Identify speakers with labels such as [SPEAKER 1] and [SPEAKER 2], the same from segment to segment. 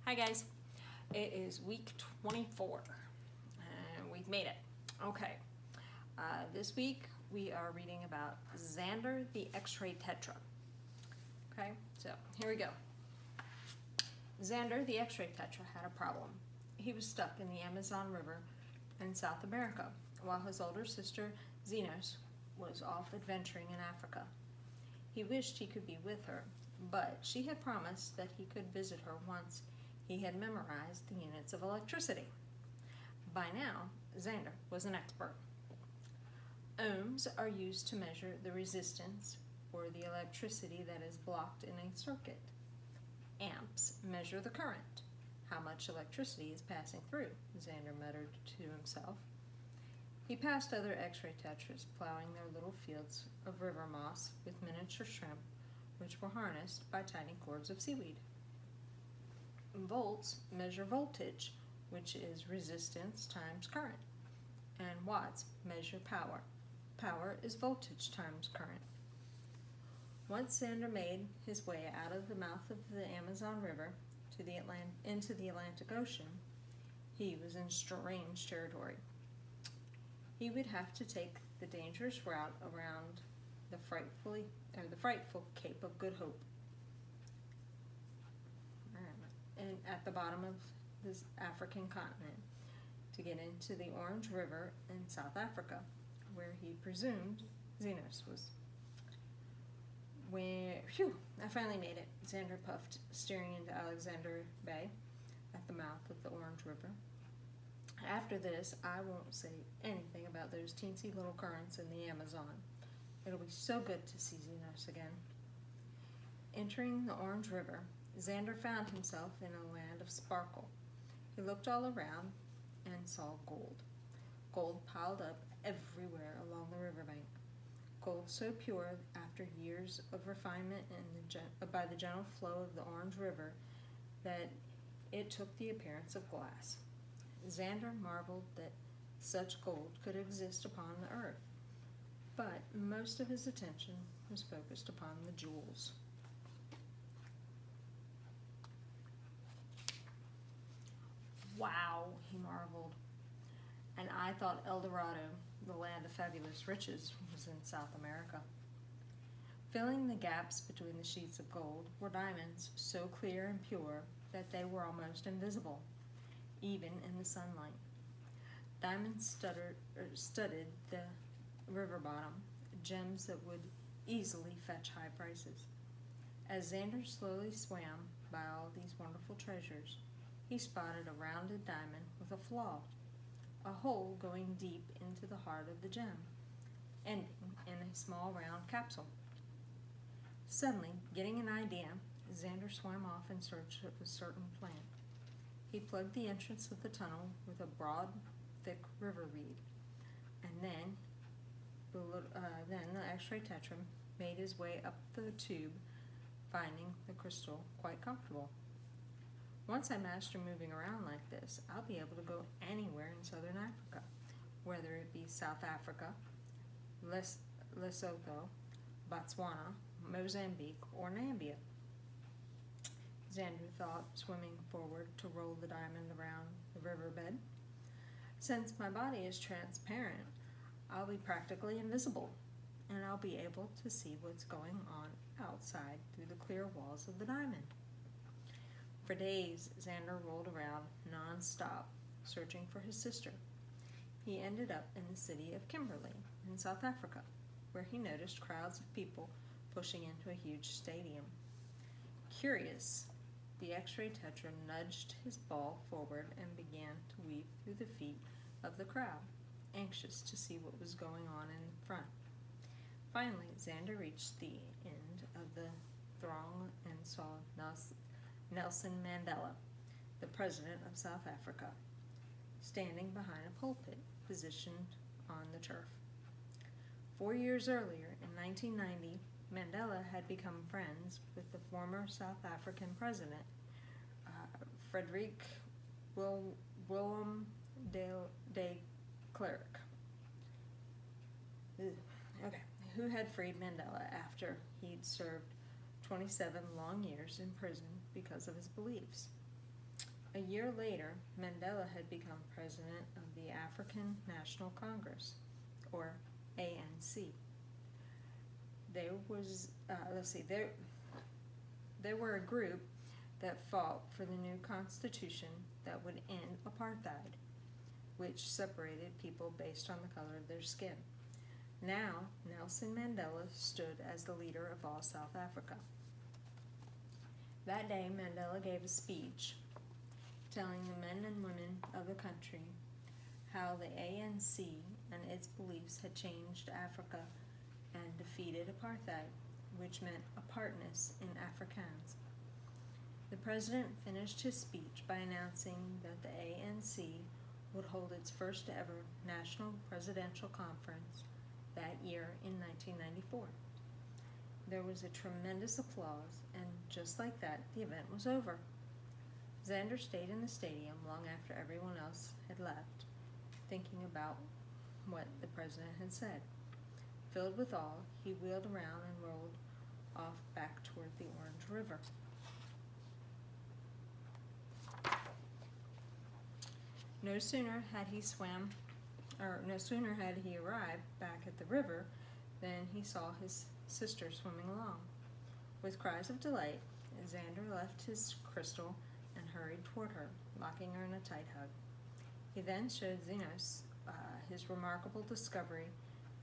[SPEAKER 1] Hi guys, it is week 24 and we've made it. Okay, this week we are reading about Xander the X-ray Tetra. Okay, so here we go. Xander the X-ray Tetra had a problem. He was stuck in the Amazon River in South America while his older sister Zenos was off adventuring in Africa. He wished he could be with her, but she had promised that he could visit her once he had memorized the units of electricity. By now, Xander was an expert. Ohms are used to measure the resistance or the electricity that is blocked in a circuit. Amps measure the current, how much electricity is passing through, Xander muttered to himself. He passed other X-ray tetras plowing their little fields of river moss with miniature shrimp, which were harnessed by tiny cords of seaweed. Volts measure voltage, which is resistance times current, and watts measure power. Power is voltage times current. Once Xander made his way out of the mouth of the Amazon River into the Atlantic Ocean, he was in strange territory. He would have to take the dangerous route around the frightful Cape of Good Hope, and at the bottom of this African continent, to get into the Orange River in South Africa, where he presumed Zenos was. I finally made it, Xander puffed, steering into Alexander Bay at the mouth of the Orange River. After this, I won't say anything about those teensy little currents in the Amazon. It'll be so good to see Zenos again. Entering the Orange River, Xander found himself in a land of sparkle. He looked all around and saw gold. Gold piled up everywhere along the riverbank. Gold so pure after years of refinement by the gentle flow of the Orange River that it took the appearance of glass. Xander marveled that such gold could exist upon the earth, but most of his attention was focused upon the jewels. Wow, he marveled. And I thought El Dorado, the land of fabulous riches, was in South America. Filling the gaps between the sheets of gold were diamonds so clear and pure that they were almost invisible, even in the sunlight. Diamonds studded the river bottom, gems that would easily fetch high prices. As Xander slowly swam by all these wonderful treasures, he spotted a rounded diamond with a flaw, a hole going deep into the heart of the gem, ending in a small round capsule. Suddenly, getting an idea, Xander swam off in search of a certain plant. He plugged the entrance of the tunnel with a broad, thick river reed, and then the X-ray tetra made his way up the tube, finding the crystal quite comfortable. Once I master moving around like this, I'll be able to go anywhere in southern Africa, whether it be South Africa, Lesotho, Botswana, Mozambique, or Namibia. Xander thought, swimming forward to roll the diamond around the riverbed. Since my body is transparent, I'll be practically invisible, and I'll be able to see what's going on outside through the clear walls of the diamond. For days, Xander rolled around non-stop, searching for his sister. He ended up in the city of Kimberley in South Africa, where he noticed crowds of people pushing into a huge stadium. Curious, the X-ray tetra nudged his ball forward and began to weave through the feet of the crowd, anxious to see what was going on in front. Finally, Xander reached the end of the throng and saw Nelson Mandela, the president of South Africa, standing behind a pulpit positioned on the turf. 4 years earlier, in 1990, Mandela had become friends with the former South African president, Frederick Willem de Klerk, who had freed Mandela after he'd served 27 long years in prison because of his beliefs. A year later, Mandela had become president of the African National Congress, or ANC. There was, there were a group that fought for the new constitution that would end apartheid, which separated people based on the color of their skin. Now, Nelson Mandela stood as the leader of all South Africa. That day, Mandela gave a speech telling the men and women of the country how the ANC and its beliefs had changed Africa and defeated apartheid, which meant apartness in Afrikaans. The president finished his speech by announcing that the ANC would hold its first ever national presidential conference that year in 1994. There was a tremendous applause, and just like that, the event was over. Xander stayed in the stadium long after everyone else had left, thinking about what the president had said. Filled with awe, he wheeled around and rolled off back toward the Orange River. No sooner had he arrived back at the river than he saw his sister swimming along. With cries of delight, Xander left his crystal and hurried toward her, locking her in a tight hug. He then showed Zenos his remarkable discovery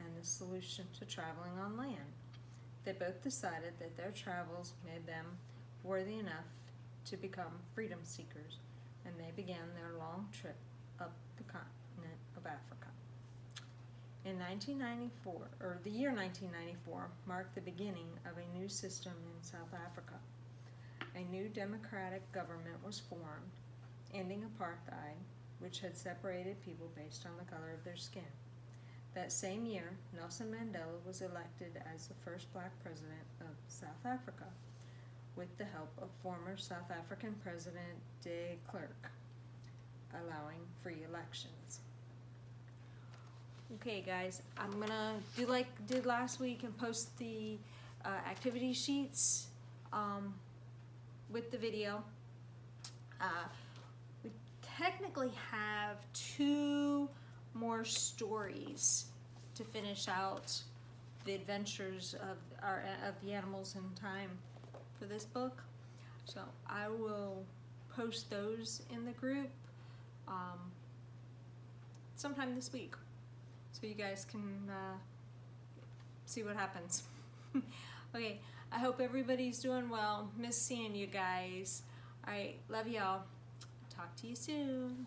[SPEAKER 1] and the solution to traveling on land. They both decided that their travels made them worthy enough to become freedom seekers, and they began their long trip up the continent of Africa. In 1994, or the year 1994, marked the beginning of a new system in South Africa. A new democratic government was formed, ending apartheid, which had separated people based on the color of their skin. That same year, Nelson Mandela was elected as the first black president of South Africa, with the help of former South African President de Klerk, allowing free elections. Okay guys, I'm gonna do like I did last week and post the activity sheets with the video. We technically have 2 more stories to finish out the adventures of the animals in time for this book. So I will post those in the group sometime this week, so you guys can see what happens. Okay, I hope everybody's doing well. Miss seeing you guys. Alright, love y'all. Talk to you soon.